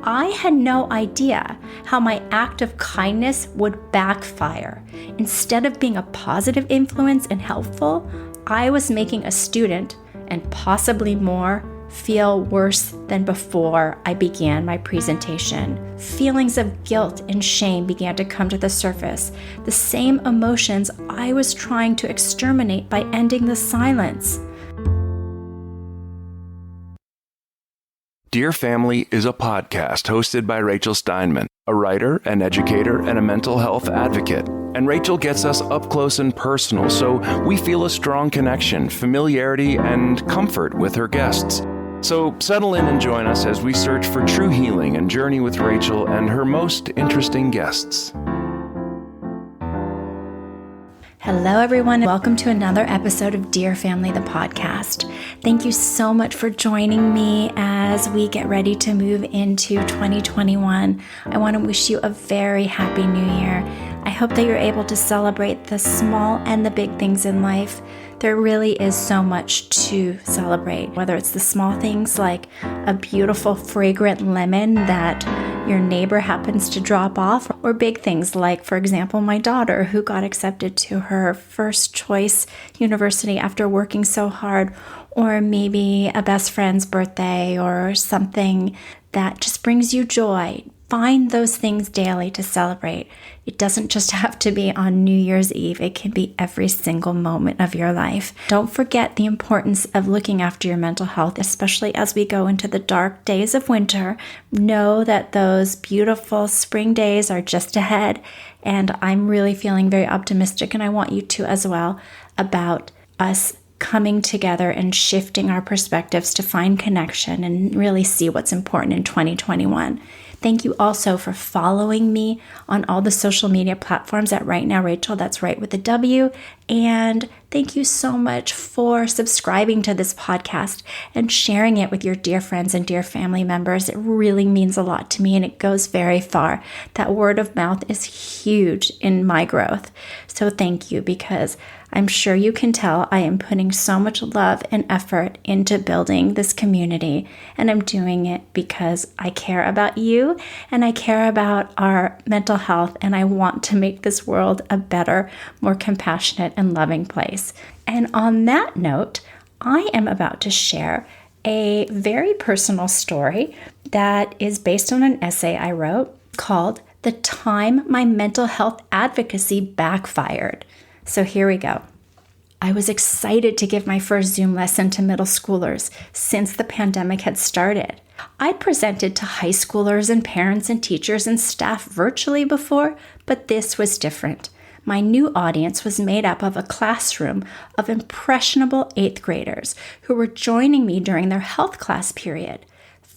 I had no idea how my act of kindness would backfire. Instead of being a positive influence and helpful, I was making a student, and possibly more, feel worse than before I began my presentation. Feelings of guilt and shame began to come to the surface, the same emotions I was trying to exterminate by ending the silence. Dear Family is a podcast hosted by Rachel Steinman, a writer, an educator, and a mental health advocate. And Rachel gets us up close and personal, so we feel a strong connection, familiarity, and comfort with her guests. So settle in and join us as we search for true healing and journey with Rachel and her most interesting guests. Hello, everyone. Welcome to another episode of Dear Family, the podcast. Thank you so much for joining me as we get ready to move into 2021. I want to wish you a very happy new year. I hope that you're able to celebrate the small and the big things in life. There really is so much to celebrate, whether it's the small things like a beautiful fragrant lemon that your neighbor happens to drop off, or big things like, for example, my daughter who got accepted to her first choice university after working so hard, or maybe a best friend's birthday or something that just brings you joy. Find those things daily to celebrate. It doesn't just have to be on New Year's Eve. It can be every single moment of your life. Don't forget the importance of looking after your mental health, especially as we go into the dark days of winter. Know that those beautiful spring days are just ahead, and I'm really feeling very optimistic, and I want you to as well, about us coming together and shifting our perspectives to find connection and really see what's important in 2021. Thank you also for following me on all the social media platforms at Right Now Rachel, that's right with a W. And thank you so much for subscribing to this podcast and sharing it with your dear friends and dear family members. It really means a lot to me and it goes very far. That word of mouth is huge in my growth. So thank you, because I'm sure you can tell I am putting so much love and effort into building this community, and I'm doing it because I care about you and I care about our mental health, and I want to make this world a better, more compassionate and loving place. And on that note, I am about to share a very personal story that is based on an essay I wrote called "The Time My Mental Health Advocacy Backfired." So here we go. I was excited to give my first Zoom lesson to middle schoolers since the pandemic had started. I'd presented to high schoolers and parents and teachers and staff virtually before, but this was different. My new audience was made up of a classroom of impressionable 8th graders who were joining me during their health class period.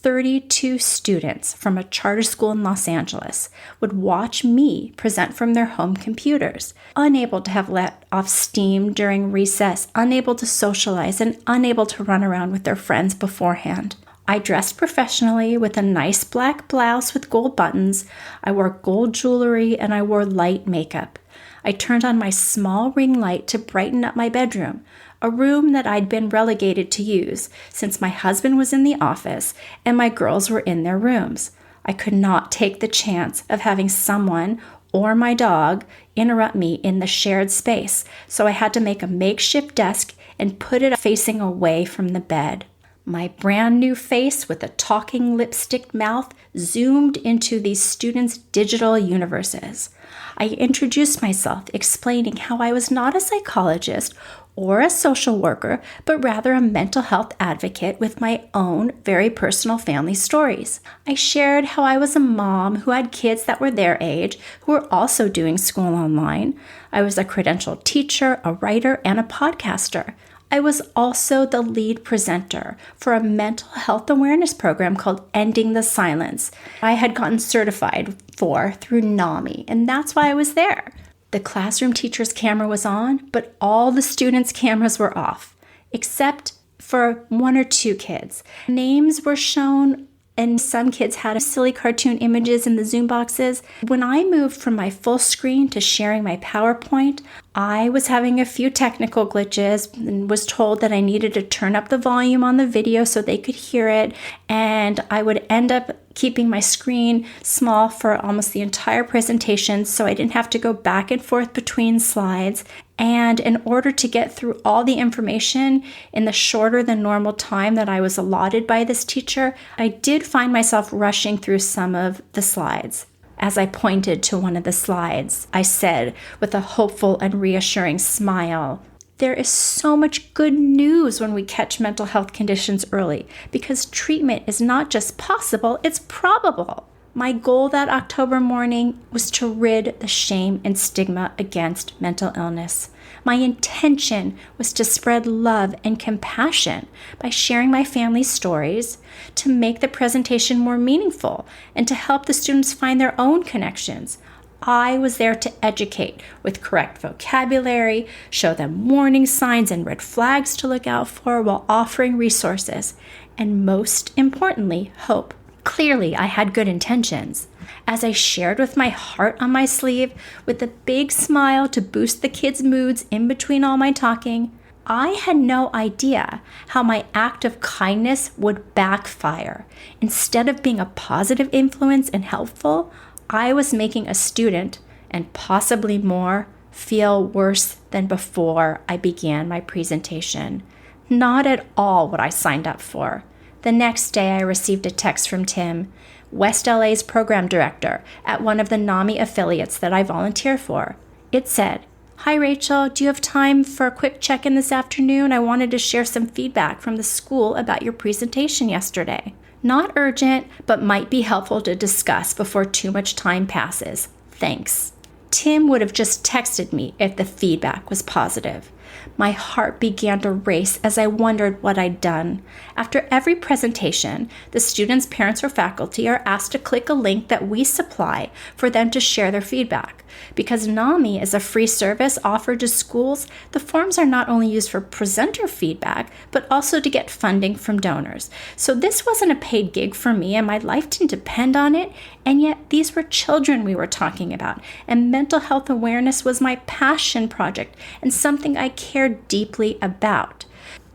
32 students from a charter school in Los Angeles would watch me present from their home computers, unable to have let off steam during recess, unable to socialize, and unable to run around with their friends beforehand. I dressed professionally with a nice black blouse with gold buttons. I wore gold jewelry and I wore light makeup. I turned on my small ring light to brighten up my bedroom, a room that I'd been relegated to use since my husband was in the office and my girls were in their rooms. I could not take the chance of having someone or my dog interrupt me in the shared space, so I had to make a makeshift desk and put it facing away from the bed. My brand new face with a talking lipstick mouth zoomed into these students' digital universes. I introduced myself, explaining how I was not a psychologist or a social worker, but rather a mental health advocate with my own very personal family stories. I shared how I was a mom who had kids that were their age, who were also doing school online. I was a credentialed teacher, a writer, and a podcaster. I was also the lead presenter for a mental health awareness program called Ending the Silence. I had gotten certified for through NAMI, and that's why I was there. The classroom teacher's camera was on, but all the students' cameras were off, except for 1 or 2 kids. Names were shown, and some kids had silly cartoon images in the Zoom boxes. When I moved from my full screen to sharing my PowerPoint, I was having a few technical glitches and was told that I needed to turn up the volume on the video so they could hear it, and I would end up keeping my screen small for almost the entire presentation so I didn't have to go back and forth between slides. And in order to get through all the information in the shorter than normal time that I was allotted by this teacher, I did find myself rushing through some of the slides. As I pointed to one of the slides, I said with a hopeful and reassuring smile, "There is so much good news when we catch mental health conditions early, because treatment is not just possible, it's probable." My goal that October morning was to rid the shame and stigma against mental illness. My intention was to spread love and compassion by sharing my family's stories, to make the presentation more meaningful, and to help the students find their own connections. I was there to educate with correct vocabulary, show them warning signs and red flags to look out for while offering resources, and most importantly, hope. Clearly, I had good intentions. As I shared with my heart on my sleeve, with a big smile to boost the kids' moods in between all my talking, I had no idea how my act of kindness would backfire. Instead of being a positive influence and helpful, I was making a student, and possibly more, feel worse than before I began my presentation. Not at all what I signed up for. The next day, I received a text from Tim, West LA's program director at one of the NAMI affiliates that I volunteer for. It said, "Hi Rachel, do you have time for a quick check-in this afternoon? I wanted to share some feedback from the school about your presentation yesterday. Not urgent, but might be helpful to discuss before too much time passes. Thanks." Tim would have just texted me if the feedback was positive. My heart began to race as I wondered what I'd done. After every presentation, the students, parents, or faculty are asked to click a link that we supply for them to share their feedback. Because NAMI is a free service offered to schools, the forms are not only used for presenter feedback, but also to get funding from donors. So this wasn't a paid gig for me, and my life didn't depend on it, and yet these were children we were talking about, and mental health awareness was my passion project and something I cared deeply about.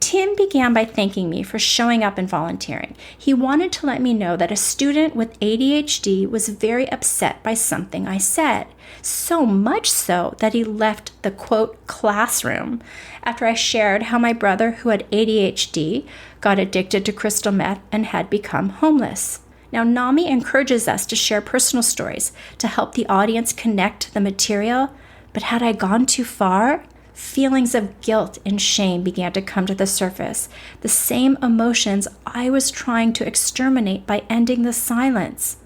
Tim began by thanking me for showing up and volunteering. He wanted to let me know that a student with ADHD was very upset by something I said, so much so that he left the, quote, classroom after I shared how my brother, who had ADHD, got addicted to crystal meth and had become homeless. Now, NAMI encourages us to share personal stories to help the audience connect to the material, but had I gone too far? Feelings of guilt and shame began to come to the surface, the same emotions I was trying to exterminate by ending the silence.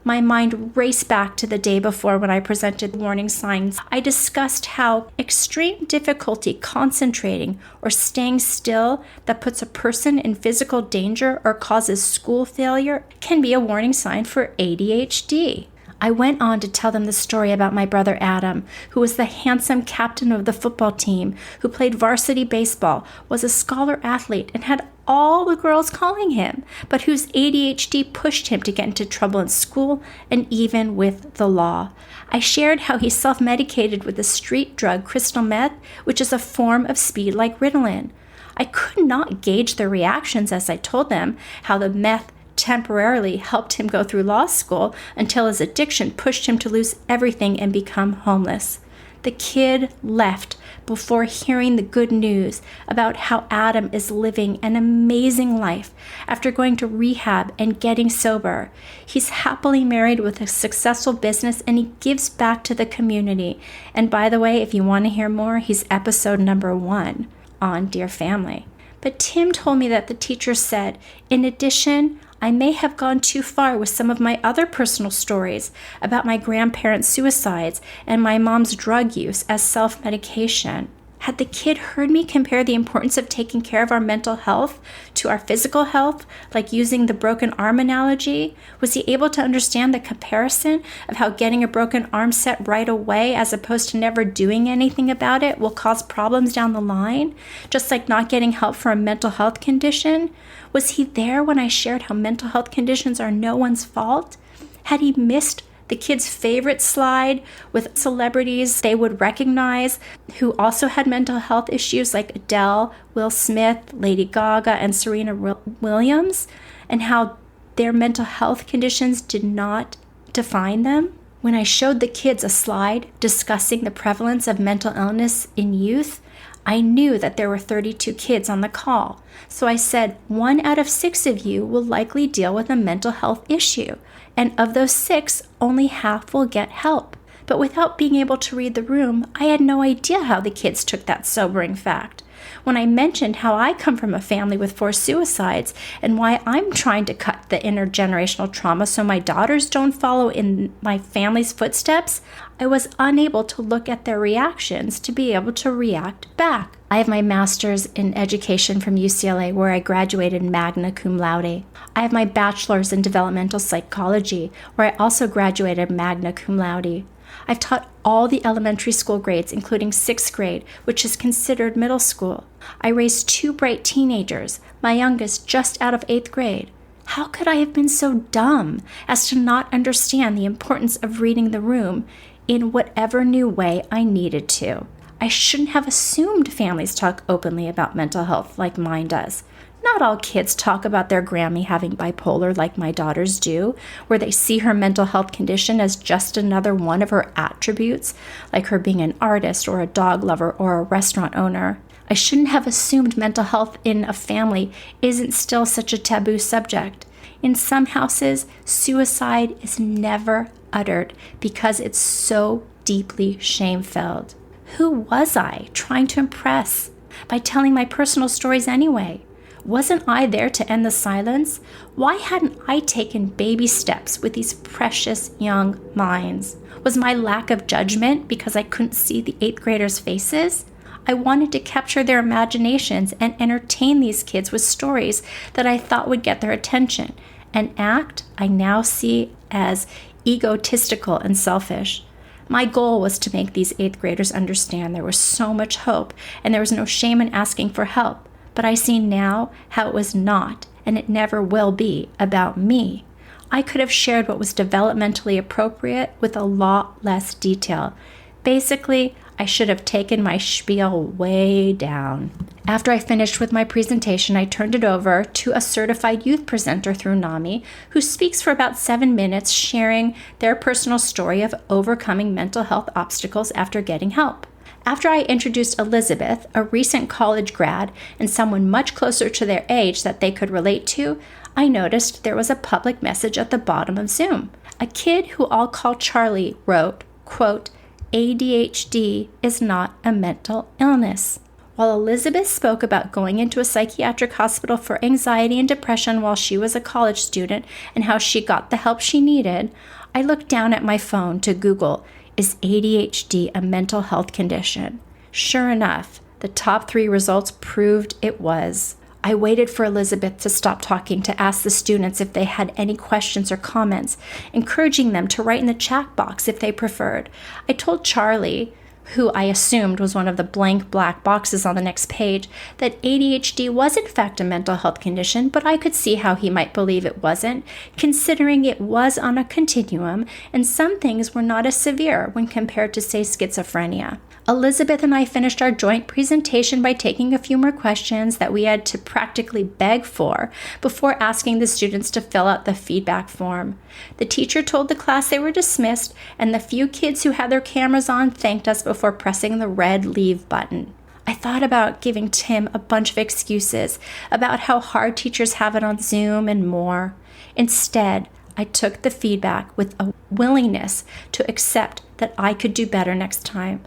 My mind raced back to the day before when I presented warning signs. I discussed how extreme difficulty concentrating or staying still that puts a person in physical danger or causes school failure can be a warning sign for ADHD. I went on to tell them the story about my brother Adam, who was the handsome captain of the football team, who played varsity baseball, was a scholar athlete, and had all the girls calling him, but whose ADHD pushed him to get into trouble in school and even with the law. I shared how he self-medicated with the street drug crystal meth, which is a form of speed like Ritalin. I could not gauge their reactions as I told them how the meth temporarily helped him go through law school until his addiction pushed him to lose everything and become homeless. The kid left before hearing the good news about how Adam is living an amazing life after going to rehab and getting sober. He's happily married with a successful business, and he gives back to the community. And by the way, if you want to hear more, he's episode number 1 on Dear Family. But Tim told me that the teacher said, in addition, I may have gone too far with some of my other personal stories about my grandparents' suicides and my mom's drug use as self-medication. Had the kid heard me compare the importance of taking care of our mental health to our physical health, like using the broken arm analogy? Was he able to understand the comparison of how getting a broken arm set right away as opposed to never doing anything about it will cause problems down the line, just like not getting help for a mental health condition? Was he there when I shared how mental health conditions are no one's fault? Had he missed the kids' favorite slide with celebrities they would recognize who also had mental health issues like Adele, Will Smith, Lady Gaga, and Serena Williams, and how their mental health conditions did not define them? When I showed the kids a slide discussing the prevalence of mental illness in youth, I knew that there were 32 kids on the call. So I said, 1 out of 6 of you will likely deal with a mental health issue. And of those 6, only half will get help. But without being able to read the room, I had no idea how the kids took that sobering fact. When I mentioned how I come from a family with 4 suicides and why I'm trying to cut the intergenerational trauma so my daughters don't follow in my family's footsteps, I was unable to look at their reactions to be able to react back. I have my master's in education from UCLA, where I graduated magna cum laude. I have my bachelor's in developmental psychology, where I also graduated magna cum laude. I've taught all the elementary school grades, including 6th grade, which is considered middle school. I raised 2 bright teenagers, my youngest just out of 8th grade. How could I have been so dumb as to not understand the importance of reading the room in whatever new way I needed to? I shouldn't have assumed families talk openly about mental health like mine does. Not all kids talk about their Grammy having bipolar like my daughters do, where they see her mental health condition as just another one of her attributes, like her being an artist or a dog lover or a restaurant owner. I shouldn't have assumed mental health in a family isn't still such a taboo subject. In some houses, suicide is never uttered because it's so deeply shame-filled. Who was I trying to impress by telling my personal stories anyway? Wasn't I there to end the silence? Why hadn't I taken baby steps with these precious young minds? Was my lack of judgment because I couldn't see the 8th graders' faces? I wanted to capture their imaginations and entertain these kids with stories that I thought would get their attention, an act I now see as egotistical and selfish. My goal was to make these 8th graders understand there was so much hope and there was no shame in asking for help. But I see now how it was not, and it never will be, about me. I could have shared what was developmentally appropriate with a lot less detail. Basically, I should have taken my spiel way down. After I finished with my presentation, I turned it over to a certified youth presenter through NAMI, who speaks for about 7 minutes, sharing their personal story of overcoming mental health obstacles after getting help. After I introduced Elizabeth, a recent college grad and someone much closer to their age that they could relate to, I noticed there was a public message at the bottom of Zoom. A kid who I'll call Charlie wrote, quote, "ADHD is not a mental illness." While Elizabeth spoke about going into a psychiatric hospital for anxiety and depression while she was a college student and how she got the help she needed, I looked down at my phone to Google, "Is ADHD a mental health condition?" Sure enough, the top 3 results proved it was. I waited for Elizabeth to stop talking to ask the students if they had any questions or comments, encouraging them to write in the chat box if they preferred. I told Charlie, who I assumed was one of the blank black boxes on the next page, that ADHD was in fact a mental health condition, but I could see how he might believe it wasn't, considering it was on a continuum and some things were not as severe when compared to, say, schizophrenia. Elizabeth and I finished our joint presentation by taking a few more questions that we had to practically beg for before asking the students to fill out the feedback form. The teacher told the class they were dismissed, and the few kids who had their cameras on thanked us before pressing the red leave button. I thought about giving Tim a bunch of excuses about how hard teachers have it on Zoom and more. Instead, I took the feedback with a willingness to accept that I could do better next time.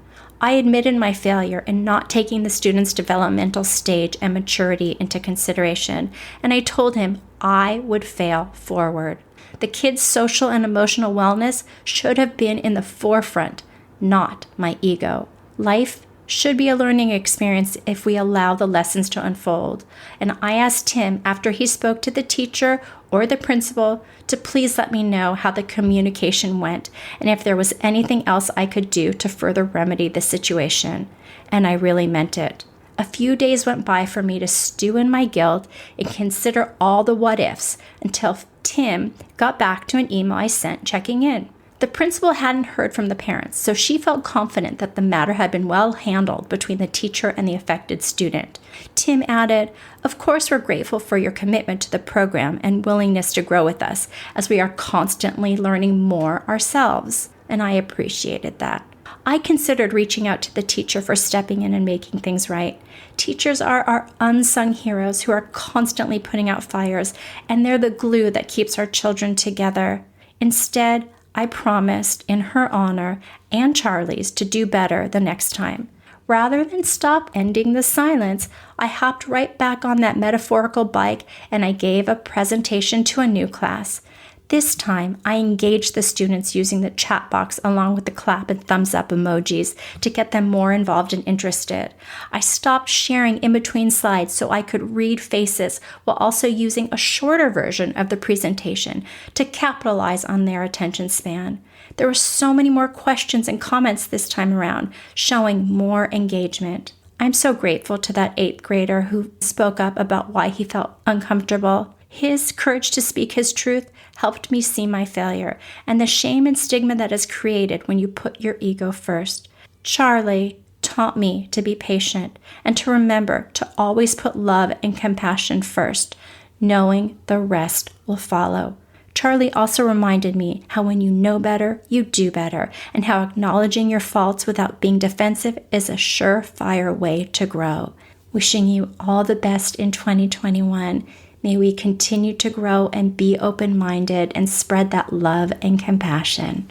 I admitted my failure in not taking the student's developmental stage and maturity into consideration, and I told him I would fail forward. The kid's social and emotional wellness should have been in the forefront, not my ego. Life should be a learning experience if we allow the lessons to unfold. And I asked him, after he spoke to the teacher or the principal, to please let me know how the communication went and if there was anything else I could do to further remedy the situation. And I really meant it. A few days went by for me to stew in my guilt and consider all the what-ifs until Tim got back to an email I sent checking in. The principal hadn't heard from the parents, so she felt confident that the matter had been well handled between the teacher and the affected student. Tim added, "Of course, we're grateful for your commitment to the program and willingness to grow with us, as we are constantly learning more ourselves." And I appreciated that. I considered reaching out to the teacher for stepping in and making things right. Teachers are our unsung heroes who are constantly putting out fires, and they're the glue that keeps our children together. Instead, I promised, in her honor and Charlie's, to do better the next time. Rather than stop ending the silence, I hopped right back on that metaphorical bike and I gave a presentation to a new class. This time, I engaged the students using the chat box along with the clap and thumbs up emojis to get them more involved and interested. I stopped sharing in between slides so I could read faces while also using a shorter version of the presentation to capitalize on their attention span. There were so many more questions and comments this time around, showing more engagement. I'm so grateful to that 8th grader who spoke up about why he felt uncomfortable. His courage to speak his truth helped me see my failure and the shame and stigma that is created when you put your ego first. Charlie taught me to be patient and to remember to always put love and compassion first, knowing the rest will follow. Charlie also reminded me how when you know better, you do better, and how acknowledging your faults without being defensive is a surefire way to grow. Wishing you all the best in 2021. May we continue to grow and be open-minded and spread that love and compassion.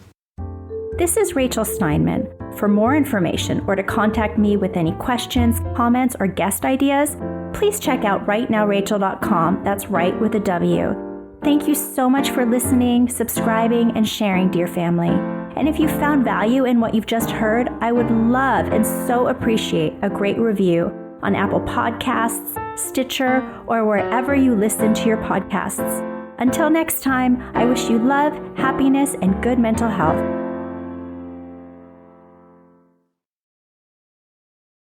This is Rachel Steinman. For more information or to contact me with any questions, comments, or guest ideas, please check out rightnowrachel.com. That's right with a W. Thank you so much for listening, subscribing, and sharing, dear family. And if you found value in what you've just heard, I would love and so appreciate a great review on Apple Podcasts, Stitcher, or wherever you listen to your podcasts. Until next time, I wish you love, happiness, and good mental health.